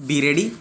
Be ready.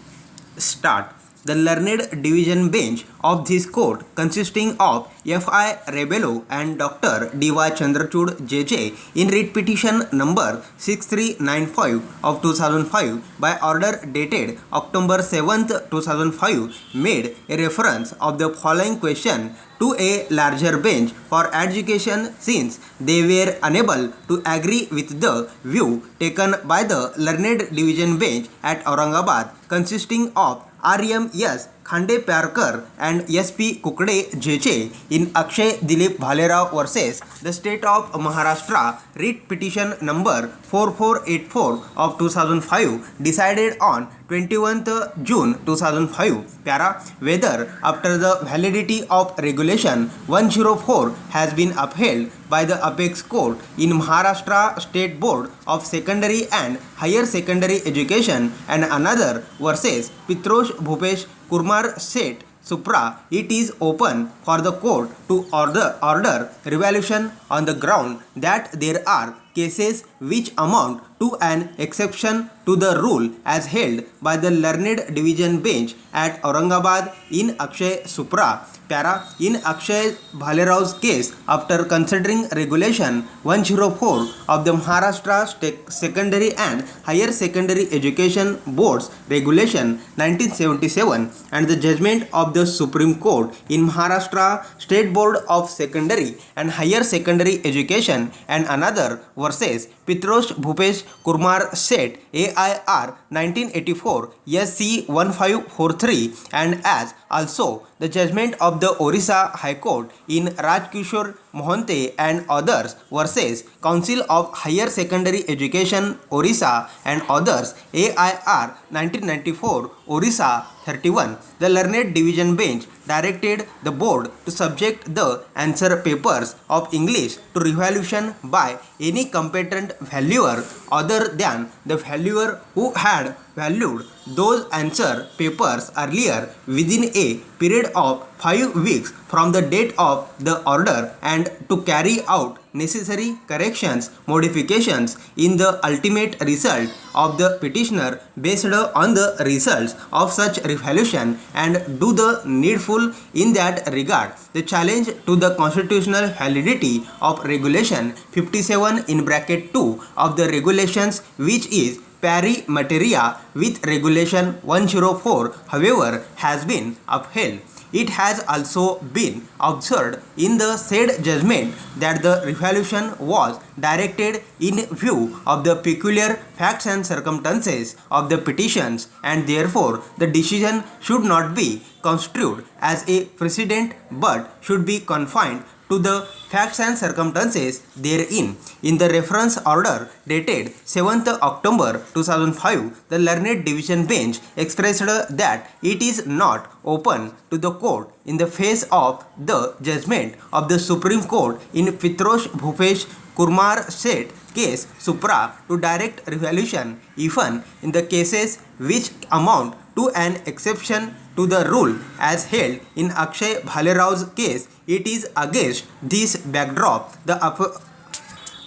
Start. The learned division bench of this court, consisting of F.I. Rebello and Dr. D.Y. Chandrachud J.J. in writ petition number 6395 of 2005 by order dated October 7th, 2005, made a reference of the following question to a larger bench for education, since they were unable to agree with the view taken by the learned division bench at Aurangabad, consisting of R.M.S. Khande Pyarkar and S.P. Kukde J.J. in Akshay Dilip Bhalerao versus the State of Maharashtra, writ petition number 4484 of 2005, decided on 21st June 2005. Para, whether after the validity of Regulation 104 has been upheld by the Apex Court in Maharashtra State Board of Secondary and Higher Secondary Education and another versus Pitrosh Bhupesh Kurmar Seth Supra, it is open for the court to order revaluation on the ground that there are cases which amount to an exception to the rule as held by the learned division bench at Aurangabad in Akshay Supra. Para, in Akshay Bhalerao's case, after considering Regulation 104 of the Maharashtra Secondary and Higher Secondary Education Board's Regulation 1977 and the judgment of the Supreme Court in Maharashtra State Board of Secondary and Higher Secondary Education and another versus Pitrosh Bhupesh Kurmar Seth AIR 1984 SC 1543, and as also the judgment of the Orissa High Court in Rajkishore Mohante and others versus Council of Higher Secondary Education Orissa and others AIR 1994 Orissa 31. The learned division bench directed the board to subject the answer papers of English to revaluation by any competent valuer other than the valuer who had valued those answer papers earlier within a period of 5 weeks from the date of the order, and to carry out necessary corrections, modifications in the ultimate result of the petitioner based on the results of such revaluation, and do the needful in that regard. The challenge to the constitutional validity of Regulation 57 in bracket 2 of the regulations, which is pari materia with Regulation 104, however, has been upheld. It has also been observed in the said judgment that the revaluation was directed in view of the peculiar facts and circumstances of the petitions, and therefore the decision should not be construed as a precedent but should be confined to the facts and circumstances therein. In the reference order dated 7th October 2005, the learned division bench expressed that it is not open to the court in the face of the judgment of the Supreme Court in Pitrosh Bhupesh Kurmar Seth case Supra to direct revaluation even in the cases which amount to an exception to the rule as held in Akshay Bhalerao's case. It is against this backdrop the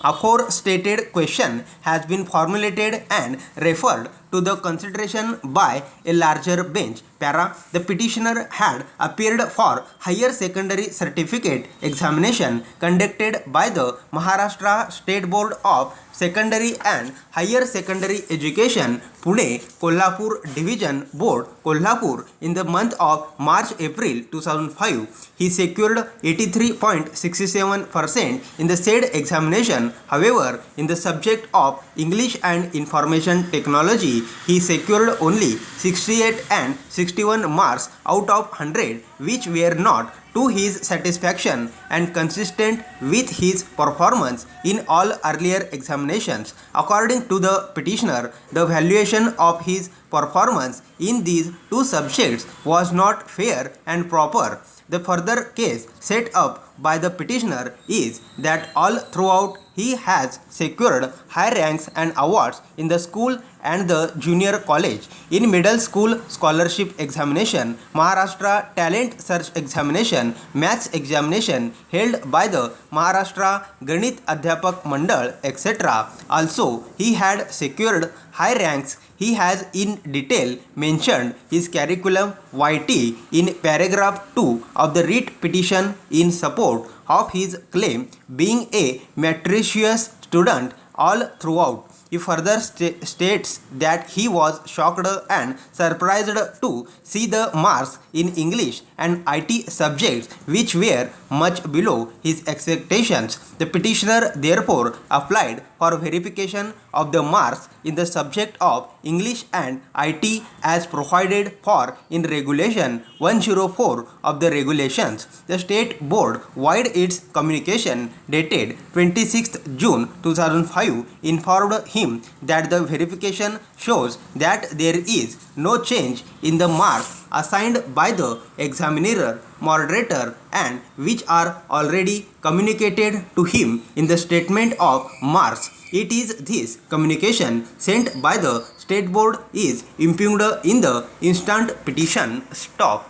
aforestated question has been formulated and referred to the consideration by a larger bench. Para, the petitioner had appeared for higher secondary certificate examination conducted by the Maharashtra State Board of Secondary and Higher Secondary Education Pune Kolhapur Division Board Kolhapur in the month of March-April 2005. He secured 83.67% in the said examination. However, in the subject of English and Information Technology, he secured only 68 and 61 marks out of 100, which were not to his satisfaction and consistent with his performance in all earlier examinations. According to the petitioner, the valuation of his performance in these two subjects was not fair and proper. The further case set up by the petitioner is that all throughout he has secured high ranks and awards in the school and the junior college. In middle school scholarship examination, Maharashtra talent search examination, maths examination held by the Maharashtra Ganit Adhyapak Mandal, etc. Also, he had secured high ranks. He has in detail mentioned his curriculum vitae in paragraph 2 of the writ petition in support of his claim, being a meticulous student all throughout. He further states that he was shocked and surprised to see the marks in English and IT subjects which were much below his expectations. The petitioner therefore applied for verification of the marks in the subject of English and IT as provided for in Regulation 104 of the regulations. The State Board, via its communication dated 26th June 2005, informed him that the verification shows that there is no change in the marks assigned by the examiner moderator and which are already communicated to him in the statement of marks. It is this communication sent by the State Board is impugned in the instant petition. Stop.